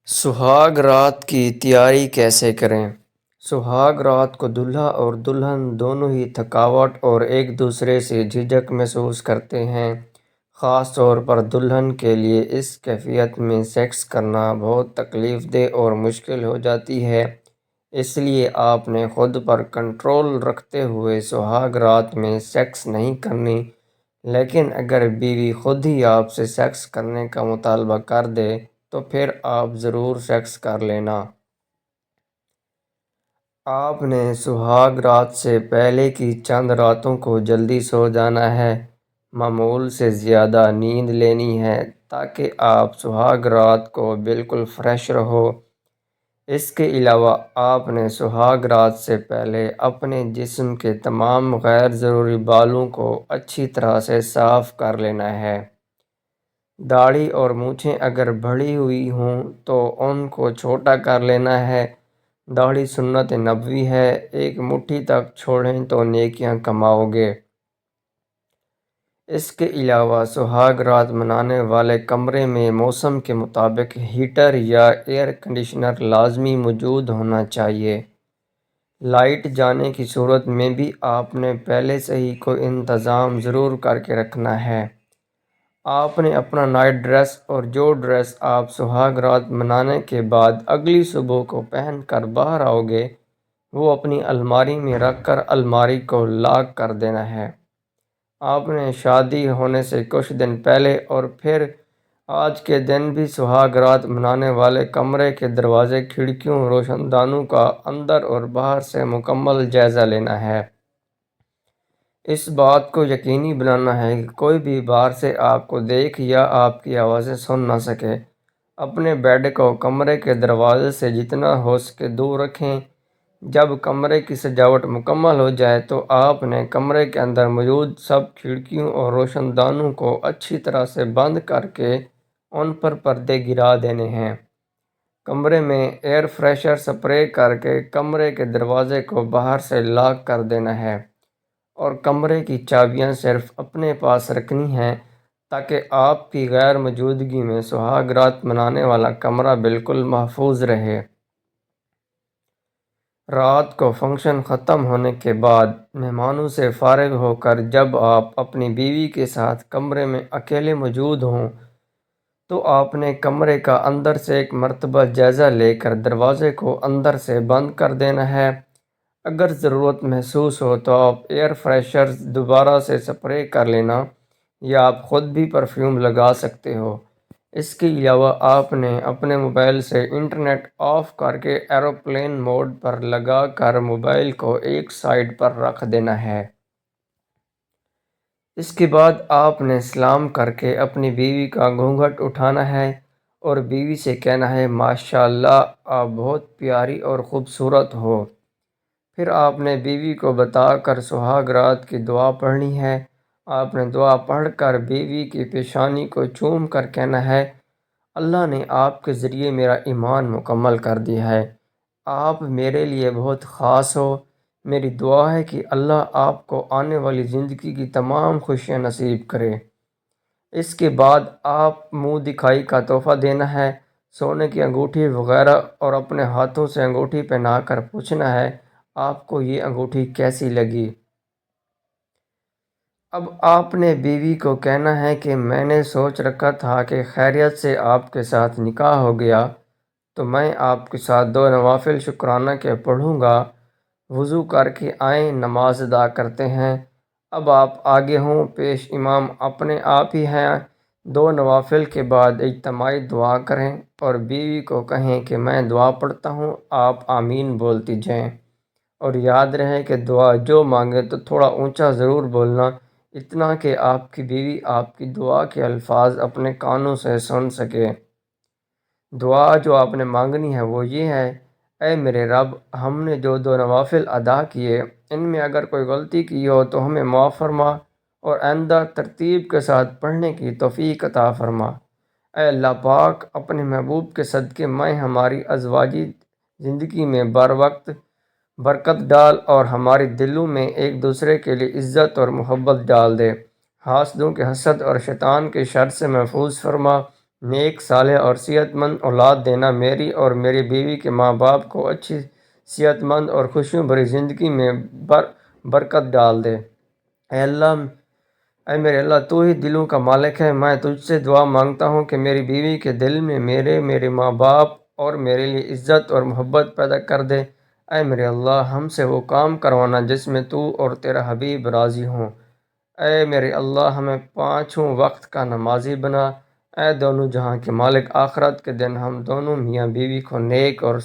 سہاگ رات کی تیاری کیسے کریں؟ سہاگ رات کو دولہا اور دلہن دونوں ہی تھکاوٹ اور ایک دوسرے سے جھجک محسوس کرتے ہیں۔ خاص طور پر دلہن کے لیے اس کیفیت میں سیکس کرنا بہت تکلیف دہ اور مشکل ہو جاتی ہے۔ اس لیے آپ نے خود پر کنٹرول رکھتے ہوئے سہاگ رات میں سیکس نہیں کرنی، لیکن اگر بیوی خود ہی آپ سے سیکس کرنے کا مطالبہ کر دے تو پھر آپ ضرور سیکس کر لینا۔ آپ نے سہاگ رات سے پہلے کی چند راتوں کو جلدی سو جانا ہے، معمول سے زیادہ نیند لینی ہے تاکہ آپ سہاگ رات کو بالکل فریش رہو۔ اس کے علاوہ آپ نے سہاگ رات سے پہلے اپنے جسم کے تمام غیر ضروری بالوں کو اچھی طرح سے صاف کر لینا ہے۔ داڑھی اور مونچھیں اگر بڑھی ہوئی ہوں تو ان کو چھوٹا کر لینا ہے۔ داڑھی سنت نبوی ہے، ایک مٹھی تک چھوڑیں تو نیکیاں کماؤ گے۔ اس کے علاوہ سہاگ رات منانے والے کمرے میں موسم کے مطابق ہیٹر یا ایئر کنڈیشنر لازمی موجود ہونا چاہیے۔ لائٹ جانے کی صورت میں بھی آپ نے پہلے سے ہی کوئی انتظام ضرور کر کے رکھنا ہے۔ آپ نے اپنا نائٹ ڈریس اور جو ڈریس آپ سہاگ رات منانے کے بعد اگلی صبح کو پہن کر باہر آؤ گے وہ اپنی الماری میں رکھ کر الماری کو لاک کر دینا ہے۔ آپ نے شادی ہونے سے کچھ دن پہلے اور پھر آج کے دن بھی سہاگ رات منانے والے کمرے کے دروازے، کھڑکیوں، روشن دانوں کا اندر اور باہر سے مکمل جائزہ لینا ہے۔ اس بات کو یقینی بنانا ہے کہ کوئی بھی باہر سے آپ کو دیکھ یا آپ کی آوازیں سن نہ سکے۔ اپنے بیڈ کو کمرے کے دروازے سے جتنا ہو سکے دور رکھیں۔ جب کمرے کی سجاوٹ مکمل ہو جائے تو آپ نے کمرے کے اندر موجود سب کھڑکیوں اور روشن دانوں کو اچھی طرح سے بند کر کے ان پر پردے گرا دینے ہیں۔ کمرے میں ایئر فریشر سپرے کر کے کمرے کے دروازے کو باہر سے لاک کر دینا ہے اور کمرے کی چابیاں صرف اپنے پاس رکھنی ہیں تاکہ آپ کی غیر موجودگی میں سہاگ رات منانے والا کمرہ بالکل محفوظ رہے۔ رات کو فنکشن ختم ہونے کے بعد مہمانوں سے فارغ ہو کر جب آپ اپنی بیوی کے ساتھ کمرے میں اکیلے موجود ہوں تو آپ نے کمرے کا اندر سے ایک مرتبہ جائزہ لے کر دروازے کو اندر سے بند کر دینا ہے۔ اگر ضرورت محسوس ہو تو آپ ایئر فریشر دوبارہ سے سپرے کر لینا یا آپ خود بھی پرفیوم لگا سکتے ہو۔ اس کے علاوہ آپ نے اپنے موبائل سے انٹرنیٹ آف کر کے ایروپلین موڈ پر لگا کر موبائل کو ایک سائیڈ پر رکھ دینا ہے۔ اس کے بعد آپ نے سلام کر کے اپنی بیوی کا گھونگھٹ اٹھانا ہے اور بیوی سے کہنا ہے ماشاءاللہ آپ بہت پیاری اور خوبصورت ہو۔ پھر آپ نے بیوی کو بتا کر سہاگ رات کی دعا پڑھنی ہے۔ آپ نے دعا پڑھ کر بیوی کی پیشانی کو چوم کر کہنا ہے اللہ نے آپ کے ذریعے میرا ایمان مکمل کر دیا ہے، آپ میرے لیے بہت خاص ہو، میری دعا ہے کہ اللہ آپ کو آنے والی زندگی کی تمام خوشیاں نصیب کرے۔ اس کے بعد آپ منہ دکھائی کا تحفہ دینا ہے، سونے کی انگوٹھی وغیرہ اور اپنے ہاتھوں سے انگوٹھی پہنا کر پوچھنا ہے آپ کو یہ انگوٹھی کیسی لگی۔ اب آپ نے بیوی کو کہنا ہے کہ میں نے سوچ رکھا تھا کہ خیریت سے آپ کے ساتھ نکاح ہو گیا تو میں آپ کے ساتھ 2 نوافل شکرانہ کے پڑھوں گا۔ وضو کر کے آئیں، نماز ادا کرتے ہیں۔ اب آپ آگے ہوں، پیش امام اپنے آپ ہی ہیں۔ 2 نوافل کے بعد اجتماعی دعا کریں اور بیوی کو کہیں کہ میں دعا پڑھتا ہوں، آپ آمین بولتی جائیں، اور یاد رہے کہ دعا جو مانگے تو تھوڑا اونچا ضرور بولنا، اتنا کہ آپ کی بیوی آپ کی دعا کے الفاظ اپنے کانوں سے سن سکے۔ دعا جو آپ نے مانگنی ہے وہ یہ ہے، اے میرے رب، ہم نے جو 2 نوافل ادا کیے ان میں اگر کوئی غلطی کی ہو تو ہمیں معاف فرما اور آئندہ ترتیب کے ساتھ پڑھنے کی توفیق عطا فرما۔ اے اللہ پاک، اپنے محبوب کے صدقے میں ہماری ازواجی زندگی میں بر وقت برکت ڈال اور ہمارے دلوں میں ایک دوسرے کے لیے عزت اور محبت ڈال دے۔ حاسدوں کے حسد اور شیطان کے شر سے محفوظ فرما۔ نیک صالح اور صحت مند اولاد دینا، میری اور میری بیوی کے ماں باپ کو اچھی صحت مند اور خوشیوں بھری زندگی میں برکت ڈال دے۔ اے میرے اللہ، تو ہی دلوں کا مالک ہے۔ میں تجھ سے دعا مانگتا ہوں کہ میری بیوی کے دل میں میرے ماں باپ اور میرے لیے عزت اور محبت پیدا کر دے۔ اے میرے اللہ، ہم سے وہ کام کروانا جس میں تو اور تیرا حبیب راضی ہوں۔ اے میرے اللہ، ہمیں پانچوں وقت کا نمازی بنا۔ اے دونوں جہاں کے مالک، آخرت کے دن ہم دونوں میاں بیوی کو نیک اور